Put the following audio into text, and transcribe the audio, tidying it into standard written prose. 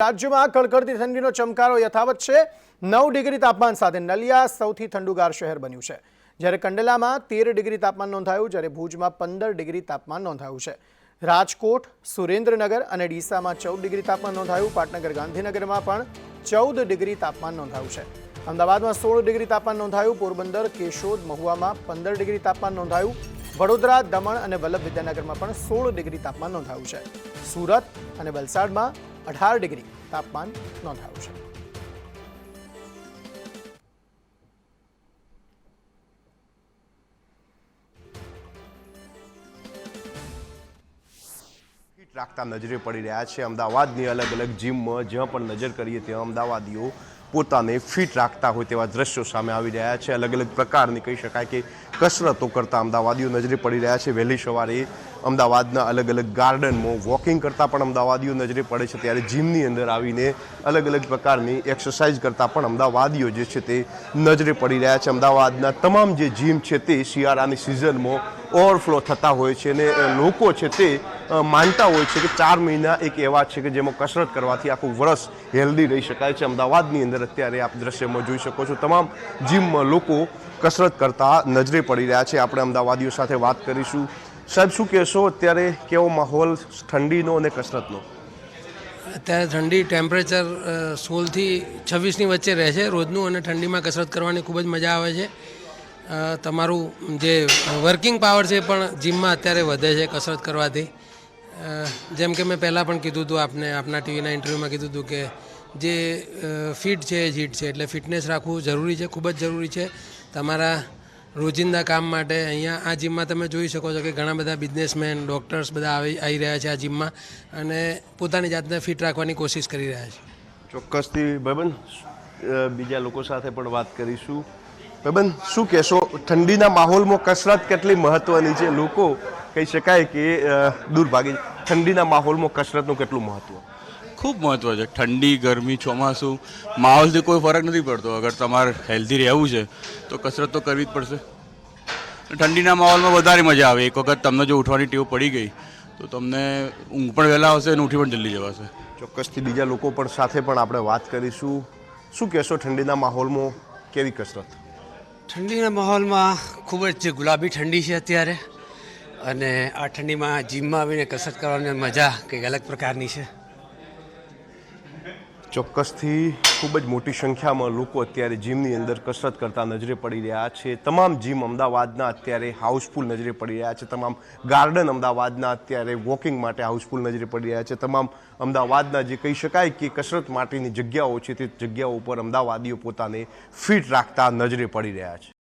રાજ્યમાં કડકડતી ઠંડીનો ચમકારો યથાવત છે। 9 ડિગ્રી તાપમાન સાથે નલિયા સૌથી ઠંડુગાર શહેર બન્યું છે, જ્યારે કંડલામાં 13 ડિગ્રી તાપમાન નોંધાયું, જ્યારે ભુજમાં 15 ડિગ્રી તાપમાન નોંધાયું છે। રાજકોટ, સુરેન્દ્રનગર અને ડીસામાં 14 ડિગ્રી તાપમાન નોંધાયું। પાટનગર, ગાંધીનગરમાં પણ 14 ડિગ્રી તાપમાન નોંધાયું છે। અમદાવાદમાં 16 ડિગ્રી તાપમાન નોંધાયું। પોરબંદર, કેશોદ, મહુવામાં 15 ડિગ્રી તાપમાન નોંધાયું। વડોદરા, દમણ અને વલ્લભ વિદ્યાનગરમાં પણ 16 ડિગ્રી તાપમાન નોંધાયું છે। સુરત અને વલસાડમાં 18 ડિગ્રી તાપમાન નોંધાયું છે। રાખતા નજરે પડી રહ્યા છે। અમદાવાદની અલગ અલગ જીમમાં જ્યાં પણ નજર કરીએ ત્યાં અમદાવાદીઓ પોતાને ફિટ રાખતા હોય તેવા દ્રશ્યો સામે આવી રહ્યા છે। અલગ અલગ પ્રકારની કહી શકાય કે કસરતો કરતા અમદાવાદીઓ નજરે પડી રહ્યા છે। વહેલી સવારે અમદાવાદના અલગ અલગ ગાર્ડનમાં વોકિંગ કરતા પણ અમદાવાદીઓ નજરે પડે છે, ત્યારે જીમની અંદર આવીને અલગ અલગ પ્રકારની એક્સરસાઇઝ કરતા પણ અમદાવાદીઓ જે છે તે નજરે પડી રહ્યા છે। અમદાવાદના તમામ જે જીમ છે તે શિયાળાની સિઝનમાં ઓવરફ્લો થતા હોય છે અને લોકો છે તે માનતા હોય છે કે 4 મહિના એક એવા છે કે જેમાં કસરત કરવાથી આખું વર્ષ હેલ્ધી રહી શકાય છે। અમદાવાદની અંદર અત્યારે આપ દ્રશ્યમાં જોઈ શકો છો, તમામ જીમમાં લોકો કસરત કરતા નજરે પડી રહ્યા છે। આપણે અમદાવાદીઓ સાથે વાત કરીશું। સાહેબ, શું કહેશો, અત્યારે કેવો માહોલ ઠંડીનો અને કસરતનો? અત્યારે ઠંડી ટેમ્પરેચર 16થી 26ની વચ્ચે રહે છે રોજનું, અને ઠંડીમાં કસરત કરવાની ખૂબ જ મજા આવે છે। તમારું જે વર્કિંગ પાવર છે પણ જીમમાં અત્યારે વધે છે કસરત કરવાથી। જેમ કે મેં પહેલાં પણ કીધું હતું, આપના ટીવીના ઇન્ટરવ્યૂમાં કીધું હતું કે જે ફિટ છે એ જીટ છે, એટલે ફિટનેસ રાખવું જરૂરી છે, ખૂબ જ જરૂરી છે તમારા રોજિંદા કામ માટે। અહીંયા આ જીમમાં તમે જોઈ શકો છો કે ઘણા બધા બિઝનેસમેન, ડૉક્ટર્સ બધા આવી રહ્યા છે આ જીમમાં, અને પોતાની જાતને ફિટ રાખવાની કોશિશ કરી રહ્યા છે। ચોક્કસથી ભાઈબંધ, બીજા લોકો સાથે પણ વાત કરીશું। ભાઈબંધ, શું કહેશો, ઠંડીના માહોલમાં કસરત કેટલી મહત્વની છે? લોકો કહી શકાય કે દૂરભાગી ઠંડીના માહોલમાં કસરતનું કેટલું મહત્વ? ખૂબ મહત્વ છે। ઠંડી, ગરમી, ચોમાસું, માહોલથી કોઈ ફરક નથી પડતો। અગર તમારે હેલ્ધી રહેવું છે તો કસરત તો કરવી જ પડશે। ઠંડીના માહોલમાં વધારે મજા આવે। એક વખત તમને જો ઉઠવાની ટેવ પડી ગઈ તો તમને ઊંઘ પણ વહેલા આવશે અને ઉઠી પણ જલ્દી જવાશે। ચોક્કસથી બીજા લોકો પણ સાથે પણ આપણે વાત કરીશું। શું કહેશો, ઠંડીના માહોલમાં કેવી કસરત? ઠંડીના માહોલમાં ખૂબ જ ગુલાબી ઠંડી છે અત્યારે, અને આ ઠંડીમાં જીમમાં આવીને કસરત કરવાની મજા કંઈક અલગ પ્રકારની છે। ચોક્કસથી ખૂબ જ મોટી સંખ્યામાં લોકો અત્યારે જીમની અંદર કસરત કરતા નજરે પડી રહ્યા છે। તમામ જીમ અમદાવાદના અત્યારે હાઉસફુલ નજરે પડી રહ્યા છે। તમામ ગાર્ડન અમદાવાદના અત્યારે વોકિંગ માટે હાઉસફુલ નજરે પડી રહ્યા છે। તમામ અમદાવાદના જે કહી શકાય કે કસરત માટેની જગ્યાઓ છે તે જગ્યાઓ ઉપર અમદાવાદીઓ પોતાને ફિટ રાખતા નજરે પડી રહ્યા છે।